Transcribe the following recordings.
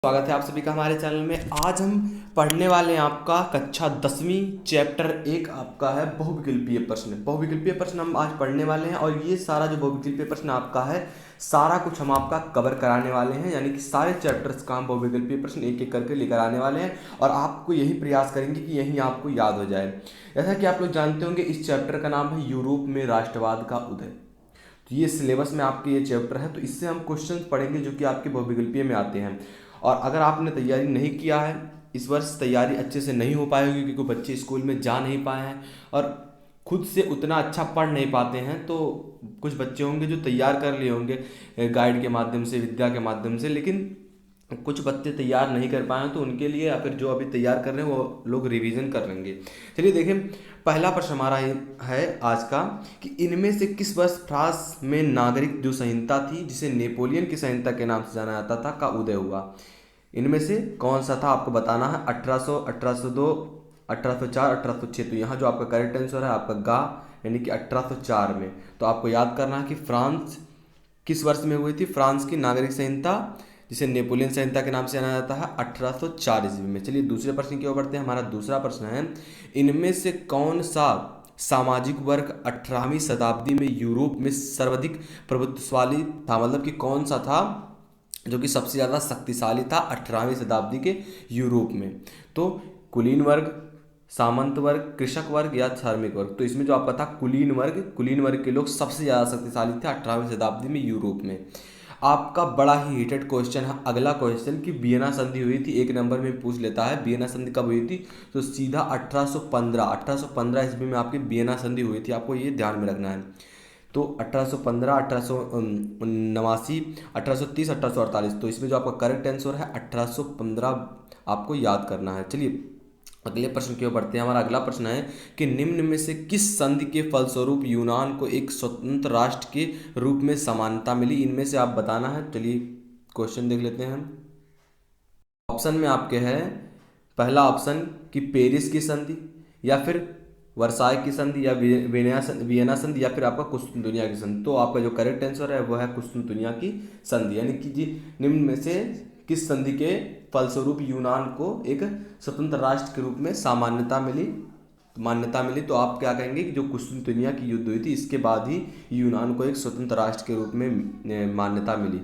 स्वागत है आप सभी का हमारे चैनल में। आज हम पढ़ने वाले हैं आपका कक्षा 10वीं चैप्टर 1 आपका है बहुविकल्पीय प्रश्न। बहुविकल्पीय प्रश्न हम आज पढ़ने वाले हैं और ये सारा जो बहुविकल्पीय प्रश्न आपका है सारा कुछ हम आपका कवर कराने वाले हैं, यानी कि सारे चैप्टर्स का हम बहुविकल्पीय प्रश्न एक एक करके लेकर आने वाले हैं और आपको यही प्रयास करेंगे कि यही आपको याद हो जाए। जैसा कि आप लोग जानते होंगे इस चैप्टर का नाम है यूरोप में राष्ट्रवाद का उदय। तो ये सिलेबस में आपके ये चैप्टर है, तो इससे हम क्वेश्चन पढ़ेंगे जो कि आपके बहुविकल्पीय में आते हैं। और अगर आपने तैयारी नहीं किया है, इस वर्ष तैयारी अच्छे से नहीं हो पाएगी क्योंकि बच्चे स्कूल में जा नहीं पाए हैं और खुद से उतना अच्छा पढ़ नहीं पाते हैं, तो कुछ बच्चे होंगे जो तैयार कर लिए होंगे गाइड के माध्यम से, विद्या के माध्यम से, लेकिन कुछ बच्चे तैयार नहीं कर पाए हैं, तो उनके लिए या फिर जो अभी तैयार कर रहे हैं वो लोग रिवीजन कर लेंगे। चलिए देखें, पहला प्रश्न हमारा है आज का कि इनमें से किस वर्ष फ्रांस में नागरिक जो संहिता थी जिसे नेपोलियन की संहिता के नाम से जाना जाता था का उदय हुआ। इनमें से कौन सा था आपको बताना है। 1800, 1802, 1804, 1806। तो यहाँ जो आपका करेक्ट आंसर है आपका गा, यानी कि 1804 में। तो आपको याद करना है कि फ्रांस किस वर्ष में हुई थी फ्रांस की नागरिक संहिता जिसे नेपोलियन संहिता के नाम से जाना जाता है 1804 ईस्वी में। चलिए दूसरे प्रश्न की ओर बढ़ते हैं। हमारा दूसरा प्रश्न है इनमें से कौन सा सामाजिक वर्ग 18वीं शताब्दी में यूरोप में सर्वाधिक प्रभुत्वशाली था, मतलब कि कौन सा था जो कि सबसे ज़्यादा शक्तिशाली था 18वीं शताब्दी के यूरोप में। तो कुलीन वर्ग, सामंत वर्ग, कृषक वर्ग या श्रमिक वर्ग। तो इसमें जो आपका था कुलीन वर्ग के लोग सबसे ज़्यादा शक्तिशाली थे 18वीं शताब्दी में यूरोप में। आपका बड़ा ही हिटेड क्वेश्चन है अगला क्वेश्चन कि वियना संधि हुई थी, एक नंबर में पूछ लेता है वियना संधि कब हुई थी। तो सीधा 1815 ईस्वी में आपकी वियना संधि हुई थी, आपको ये ध्यान में रखना है। तो 1815, 1889, 1830, 1848। तो इसमें जो आपका करेक्ट आंसर है 1815 आपको याद करना है। चलिए अगले प्रश्न की ओर बढ़ते हैं। हमारा अगला प्रश्न है कि निम्न में से किस संधि के फलस्वरूप यूनान को एक स्वतंत्र राष्ट्र के रूप में समानता मिली। इनमें से आप बताना है। चलिए क्वेश्चन देख लेते हैं। ऑप्शन में आपके है पहला ऑप्शन कि पेरिस की संधि, या फिर वर्साय की संधि, या वियना संधि, या फिर आपका कुस्तुनतुनिया की संधि। तो आपका जो करेक्ट आंसर है वो है कुस्तुनतुनिया की संधि, यानी कि जी निम्न में से किस संधि के फलस्वरूप यूनान को एक स्वतंत्र राष्ट्र के रूप में मान्यता मिली। तो आप क्या कहेंगे कि जो कुस्तुनतुनिया की युद्ध हुई थी इसके बाद ही यूनान को एक स्वतंत्र राष्ट्र के रूप में मान्यता मिली।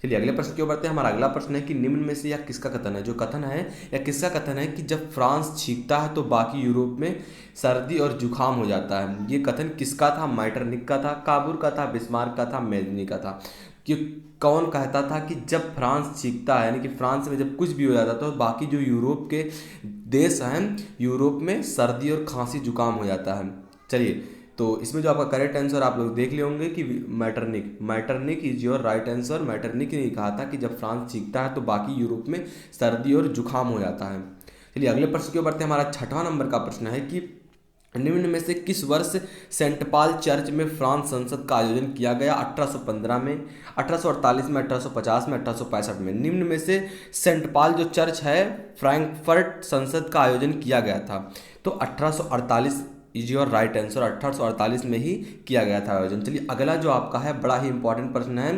चलिए अगले प्रश्न की ओर बढ़ते हैं। हमारा अगला प्रश्न है कि निम्न में से यह किसका कथन है। जो कथन है या किसका कथन है कि जब फ्रांस छींकता है तो बाकी यूरोप में सर्दी और जुकाम हो जाता है। ये कथन किसका था। मैटरनिक का था, काबूर का था, बिस्मार्क का था, मेजनी का था। कि कौन कहता था कि जब फ्रांस छींकता है, यानी कि फ्रांस में जब कुछ भी हो जाता था तो बाकी जो यूरोप के देश हैं यूरोप में सर्दी और खांसी जुकाम हो जाता है। चलिए तो इसमें जो आपका करेक्ट आंसर आप लोग देख ले होंगे कि Metternich is your right answer. Metternich ने कहा था कि जब फ्रांस छींकता है तो बाकी यूरोप में सर्दी और जुकाम हो जाता है। चलिए अगले प्रश्न की ओर बढ़ते हैं। हमारा छठवां नंबर का प्रश्न है कि निम्न में से किस वर्ष सेंट पॉल चर्च में फ्रांस संसद का आयोजन किया गया। 1815 में, 1848 में, 1850 में, 1865 में। निम्न में से सेंट पॉल जो चर्च है फ्रैंकफर्ट संसद का आयोजन किया गया था। तो 1848 इज योर राइट आंसर। 1848 में ही किया गया था आयोजन। चलिए अगला जो आपका है बड़ा ही इंपॉर्टेंट प्रश्न है।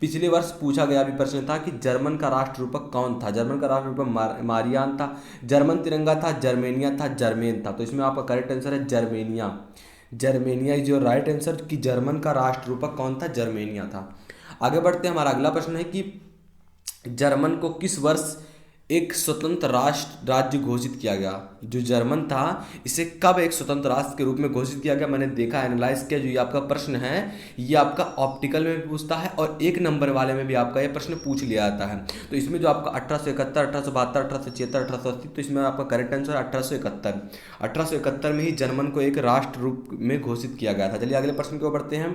पिछले वर्ष पूछा गया भी प्रश्न था कि जर्मन का राष्ट्ररूपक कौन था। जर्मन का राष्ट्ररूपक मारियान था, जर्मन तिरंगा था, जर्मेनिया था, जर्मेन था। तो इसमें आपका करेक्ट आंसर है Germania. Germania is your right answer कि जर्मन का राष्ट्ररूपक कौन था, जर्मेनिया था। आगे बढ़ते हैं। हमारा अगला प्रश्न है कि जर्मन को किस वर्ष एक स्वतंत्र राज्य घोषित किया गया। जो जर्मन था इसे कब एक स्वतंत्र राष्ट्र के रूप में घोषित किया गया। मैंने देखा, एनालाइज किया। जो ये आपका प्रश्न है ये आपका ऑप्टिकल में भी पूछता है और एक नंबर वाले में भी आपका ये प्रश्न पूछ लिया जाता है। तो इसमें जो आपका 1871, 1872, 1876, 1880। तो इसमें आपका करेक्ट आंसर 1871। 1871 में ही जर्मन को एक राष्ट्र रूप में घोषित किया गया था। चलिए अगले प्रश्न की ओर बढ़ते हैं।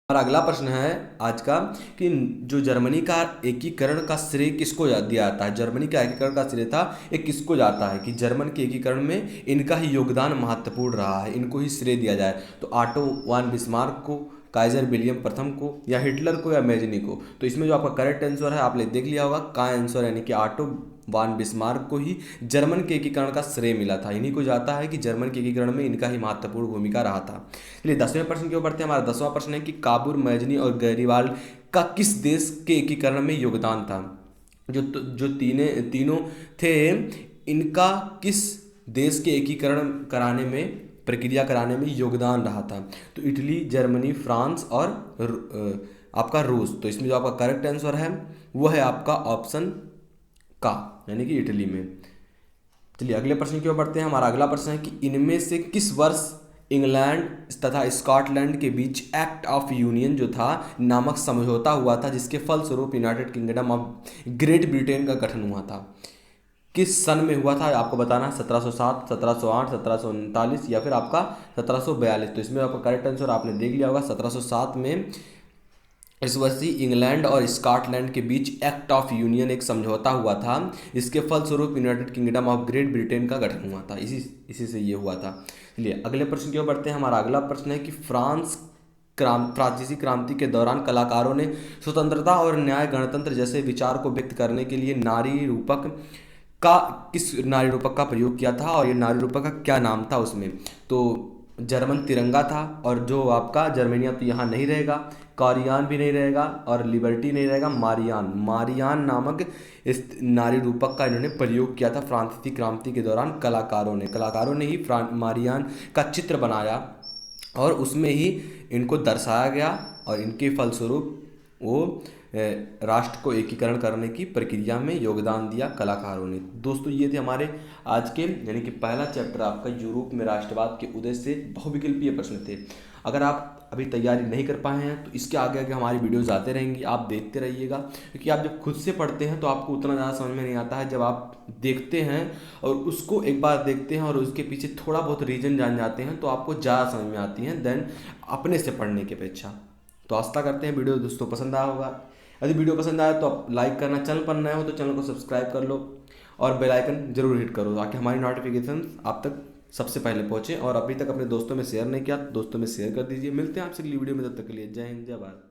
और अगला प्रश्न है आज का कि जो जर्मनी का एकीकरण का श्रेय किसको दिया जाता है। जर्मनी का एकीकरण का श्रेय था ये किसको जाता है कि जर्मन के एकीकरण में इनका ही योगदान महत्वपूर्ण रहा है, इनको ही श्रेय दिया जाए। तो ऑटो वान बिस्मार्क को, काइजर विलियम प्रथम को, या हिटलर को, या मेजनी को। तो इसमें जो आपका करेक्ट आंसर है आपने देख लिया होगा का आंसर, यानी कि ऑटो वान बिस्मार्क को ही जर्मन के एकीकरण का श्रेय मिला था। इन्हीं को जाता है कि जर्मन के एकीकरण में इनका ही महत्वपूर्ण भूमिका रहा था। चलिए 10वें प्रश्न के ऊपर बढ़ते हैं। हमारा 10वां प्रश्न है कि काबूर, मेजनी और गैरीवाल्ड का किस देश के एकीकरण में योगदान था। जो तीनों थे, इनका किस देश के एकीकरण कराने में, प्रक्रिया कराने में योगदान रहा था? तो इटली, जर्मनी, फ्रांस और आपका रूस। तो इसमें जो आपका करेक्ट आंसर है वो है आपका ऑप्शन का, यानी कि इटली में। चलिए अगले प्रश्न की ओर बढ़ते हैं। हमारा अगला प्रश्न है कि इनमें से किस वर्ष इंग्लैंड तथा स्कॉटलैंड के बीच एक्ट ऑफ यूनियन जो था नामक समझौता हुआ था, जिसके फलस्वरूप United kingdom of great Britain का गठन हुआ था? किस सन में हुआ था आपको बताना, 1707, 1708, 1739 या फिर आपका 1742? तो इसमें आपका करेक्ट आंसर आपने देख लिया होगा, 1707 में इस वर्ष ही इंग्लैंड और स्कॉटलैंड के बीच एक्ट ऑफ यूनियन एक समझौता हुआ था, इसके फलस्वरूप United kingdom of great Britain का गठन हुआ था। इसी से ये हुआ था। चलिए अगले प्रश्न की ओर बढ़ते हैं। हमारा अगला प्रश्न है कि फ्रांसीसी क्रांति के दौरान कलाकारों ने स्वतंत्रता और न्याय, गणतंत्र जैसे विचार को व्यक्त करने के लिए किस नारी रूपक का प्रयोग किया था, और ये नारी रूपक का क्या नाम था उसमें? तो जर्मन तिरंगा था, और जो आपका जर्मेनिया तो यहाँ नहीं रहेगा, कॉरियान भी नहीं रहेगा, और लिबर्टी नहीं रहेगा, मारियान नामक इस नारी रूपक का इन्होंने प्रयोग किया था फ्रांसीसी क्रांति के दौरान। कलाकारों ने ही मारियान का चित्र बनाया और उसमें ही इनको दर्शाया गया, और इनके फलस्वरूप वो राष्ट्र को एकीकरण करने की प्रक्रिया में योगदान दिया कलाकारों ने। दोस्तों ये थे हमारे आज के, यानी कि पहला चैप्टर आपका यूरोप में राष्ट्रवाद के उदय से बहुविकल्पीय प्रश्न थे। अगर आप अभी तैयारी नहीं कर पाए हैं तो इसके आगे आगे हमारी वीडियोस आते रहेंगी, आप देखते रहिएगा, क्योंकि आप जब खुद से पढ़ते हैं तो आपको उतना ज़्यादा समझ में नहीं आता है। जब आप देखते हैं और उसको एक बार देखते हैं और उसके पीछे थोड़ा बहुत रीजन जान जाते हैं तो आपको ज़्यादा समझ में आती हैं देन अपने से पढ़ने की अपेक्षा। तो आशा करते हैं वीडियो दोस्तों पसंद आया होगा। यदि वीडियो पसंद आया तो आप लाइक करना, चैनल पर नए हो तो चैनल को सब्सक्राइब कर लो और बेल आइकन जरूर हिट करो ताकि हमारी नोटिफिकेशन आप तक सबसे पहले पहुंचे। और अभी तक अपने दोस्तों में शेयर नहीं किया तो दोस्तों में शेयर कर दीजिए। मिलते हैं आपसे अगली वीडियो में, तब तक के लिए जय हिंद, जय भारत।